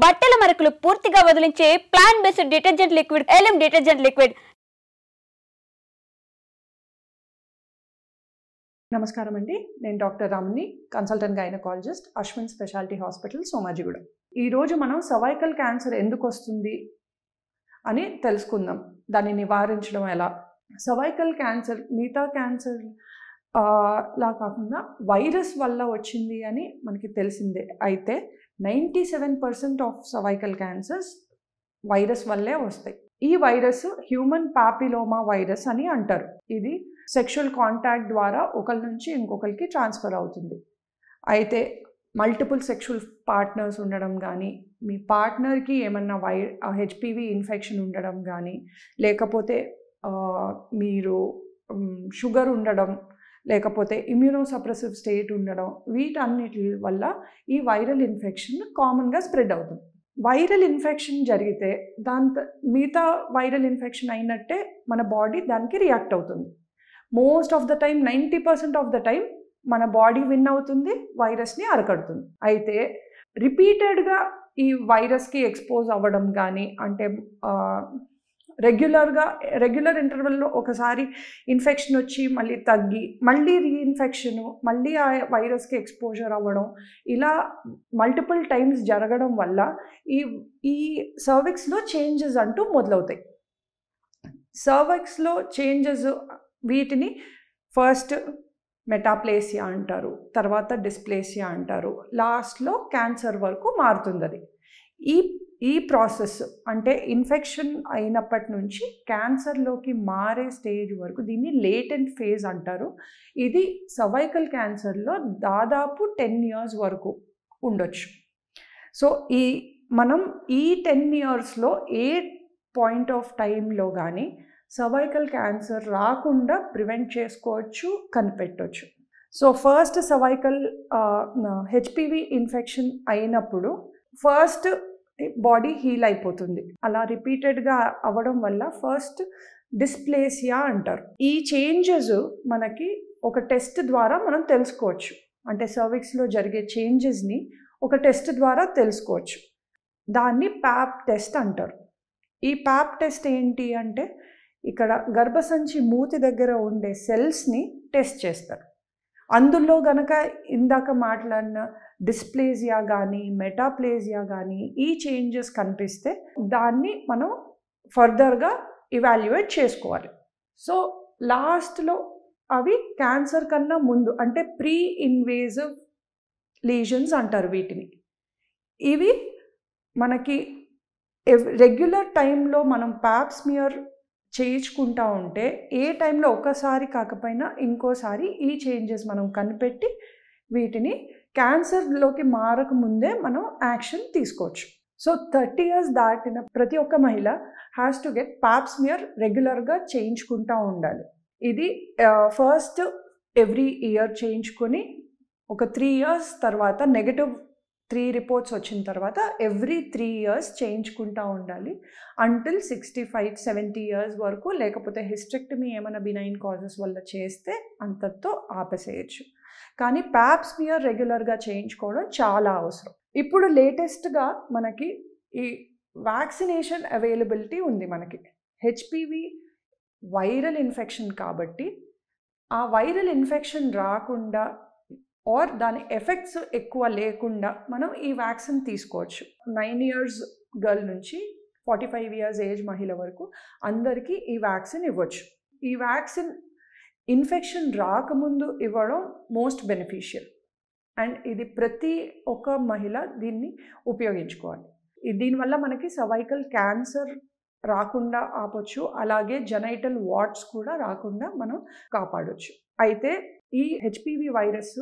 బట్టల మరకలు పూర్తిగా వదిలించే ప్లాంట్ బేస్డ్ డిటర్జెంట్ లిక్విడ్ ఎలిమ్ డిటర్జెంట్ లిక్విడ్. నమస్కారం అండి, నేను డాక్టర్ రామ్ని, consultant gynaecologist, Ashwin speciality hospital, Somajiguda. ఈరోజు మనం సర్వైకల్ క్యాన్సర్ ఎందుకు వస్తుంది అని తెలుసుకుందాం. దాన్ని నివారించడం ఎలా. సర్వైకల్ క్యాన్సర్ మిగతా క్యాన్సర్ లా కాకుండా వైరస్ వల్ల వచ్చింది అని మనకి తెలిసిందే. అయితే 97% ఆఫ్ సర్వైకల్ క్యాన్సర్స్ వైరస్ వల్లే వస్తాయి. ఈ వైరస్ హ్యూమన్ పాపిలోమా వైరస్ అని అంటారు. ఇది సెక్షువల్ కాంటాక్ట్ ద్వారా ఒకరి నుంచి ఇంకొకరికి ట్రాన్స్ఫర్ అవుతుంది. అయితే మల్టిపుల్ సెక్షువల్ పార్ట్నర్స్ ఉండడం కానీ, మీ పార్ట్నర్కి ఏమన్నా హెచ్పివి ఇన్ఫెక్షన్ ఉండడం కానీ, లేకపోతే మీరు షుగర్ ఉండడం, లేకపోతే ఇమ్యూనోసప్రెసివ్ స్టేట్ ఉండడం, వీటన్నిటి వల్ల ఈ వైరల్ ఇన్ఫెక్షన్ కామన్గా స్ప్రెడ్ అవుతుంది. వైరల్ ఇన్ఫెక్షన్ జరిగితే మిగతా వైరల్ ఇన్ఫెక్షన్ అయినట్టే మన బాడీ దానికి రియాక్ట్ అవుతుంది. Most of the time 90% of the time మన బాడీ విన్ అవుతుంది, వైరస్ని అరకడుతుంది. అయితే రిపీటెడ్గా ఈ వైరస్కి ఎక్స్పోజ్ అవ్వడం కానీ, అంటే రెగ్యులర్ ఇంటర్వెల్లో ఒకసారి ఇన్ఫెక్షన్ వచ్చి మళ్ళీ తగ్గి మళ్ళీ రీఇన్ఫెక్షను, మళ్ళీ ఆ వైరస్కి ఎక్స్పోజర్ అవ్వడం, ఇలా మల్టిపుల్ టైమ్స్ జరగడం వల్ల ఈ సర్విక్స్లో చేంజెస్ అంటూ మొదలవుతాయి. సర్విక్స్లో చేంజెస్, వీటిని ఫస్ట్ మెటాప్లేసియా అంటారు, తర్వాత డిస్ప్లేసియా అంటారు, లాస్ట్లో క్యాన్సర్ వరకు మారుతుంది. అది ఈ ప్రాసెస్ అంటే ఇన్ఫెక్షన్ అయినప్పటి నుంచి క్యాన్సర్లోకి మారే స్టేజ్ వరకు దీన్ని లేటెంట్ ఫేజ్ అంటారు. ఇది సర్వైకల్ క్యాన్సర్లో దాదాపు 10 years వరకు ఉండొచ్చు. సో మనం ఈ 10 yearsలో ఏ పాయింట్ ఆఫ్ టైంలో కానీ సర్వైకల్ క్యాన్సర్ రాకుండా ప్రివెంట్ చేసుకోవచ్చు, కనిపెట్టవచ్చు. So first cervical HPV infection అయినప్పుడు ఫస్ట్ బాడీ హీల్ అయిపోతుంది. అలా రిపీటెడ్గా అవ్వడం వల్ల ఫస్ట్ డిస్ప్లేసియా అంటారు. ఈ చేంజెస్ మనకి ఒక టెస్ట్ ద్వారా మనం తెలుసుకోవచ్చు. అంటే సర్విక్స్లో జరిగే చేంజెస్ని ఒక టెస్ట్ ద్వారా తెలుసుకోవచ్చు. దాన్ని ప్యాప్ టెస్ట్ అంటారు. ఈ ప్యాప్ టెస్ట్ ఏంటి అంటే, ఇక్కడ గర్భసంచి మూతి దగ్గర ఉండే సెల్స్ని టెస్ట్ చేస్తారు. అందులో గనక ఇందాక మాట్లాడిన డిస్ప్లేసియా కానీ, మెటాప్లేసియా కానీ ఈ చేంజెస్ కనిపిస్తే దాన్ని మనం ఫర్దర్గా ఇవాల్యుయేట్ చేసుకోవాలి. సో లాస్ట్లో అవి క్యాన్సర్ కన్నా ముందు, అంటే ప్రీ ఇన్వేజివ్ లీజన్స్ అంటారు వీటిని. ఇవి మనకి రెగ్యులర్ టైంలో మనం ప్యాప్ స్మియర్ చేయించుకుంటా ఉంటే ఏ టైంలో ఒకసారి కాకపోయినా ఇంకోసారి ఈ చేంజెస్ మనం కనిపెట్టి వీటిని క్యాన్సర్లోకి మారకముందే మనం యాక్షన్ తీసుకోవచ్చు. సో 30 years దాటిన ప్రతి ఒక్క మహిళ has to get Pap smear రెగ్యులర్గా చేయించుకుంటూ ఉండాలి. ఇది ఫస్ట్ ఎవ్రీ ఇయర్ చేయించుకొని ఒక 3 years తర్వాత నెగటివ్ 3 reports వచ్చిన తర్వాత ఎవ్రీ 3 years చేయించుకుంటూ ఉండాలి అంటిల్ 65-70 years వరకు. లేకపోతే హిస్టెక్టమీ ఏమైనా బినైన్ కాజెస్ వల్ల చేస్తే అంతతో ఆపేసేయచ్చు. కానీ ప్యాప్ స్మియర్ రెగ్యులర్గా చేయించుకోవడం చాలా అవసరం. ఇప్పుడు లేటెస్ట్గా మనకి ఈ వ్యాక్సినేషన్ అవైలబిలిటీ ఉంది. మనకి హెచ్పివి వైరల్ ఇన్ఫెక్షన్ కాబట్టి ఆ వైరల్ ఇన్ఫెక్షన్ రాకుండా ఆర్ దాని ఎఫెక్ట్స్ ఎక్కువ లేకుండా మనం ఈ వ్యాక్సిన్ తీసుకోవచ్చు. 9 years గర్ల్ నుంచి 45 years ఏజ్ మహిళ వరకు అందరికీ ఈ వ్యాక్సిన్ ఇవ్వచ్చు. ఈ వ్యాక్సిన్ ఇన్ఫెక్షన్ రాకముందు ఇవ్వడం మోస్ట్ బెనిఫిషియల్, అండ్ ఇది ప్రతి ఒక్క మహిళ దీన్ని ఉపయోగించుకోవాలి. దీనివల్ల మనకి సర్వైకల్ క్యాన్సర్ రాకుండా ఆపొచ్చు, అలాగే జెనైటల్ వార్ట్స్ కూడా రాకుండా మనం కాపాడవచ్చు. అయితే ఈ హెచ్పివి వైరస్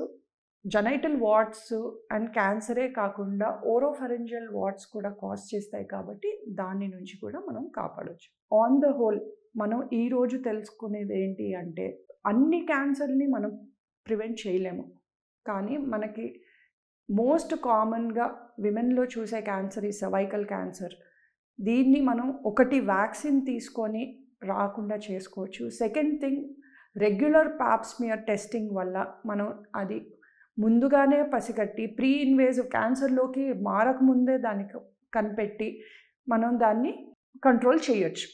జెనైటల్ వార్ట్స్ అండ్ క్యాన్సరే కాకుండా ఓరోఫరెంజియల్ వార్ట్స్ కూడా కాజ్ చేస్తాయి కాబట్టి దాని నుంచి కూడా మనం కాపాడవచ్చు. ఆన్ ద హోల్ మనం ఈరోజు తెలుసుకునేది ఏంటి అంటే, అన్ని క్యాన్సర్ని మనం ప్రివెంట్ చేయలేము, కానీ మనకి మోస్ట్ కామన్గా విమెన్లో చూసే క్యాన్సర్ ఈ సర్వైకల్ క్యాన్సర్. దీన్ని మనం ఒకటి వ్యాక్సిన్ తీసుకొని రాకుండా చేసుకోవచ్చు. Second thing, regular Pap smear testing వల్ల మనం అది ముందుగానే పసిగట్టి ప్రీ ఇన్వేజివ్ క్యాన్సర్లోకి మారకముందే దానికి కనిపెట్టి మనం దాన్ని కంట్రోల్ చేయొచ్చు.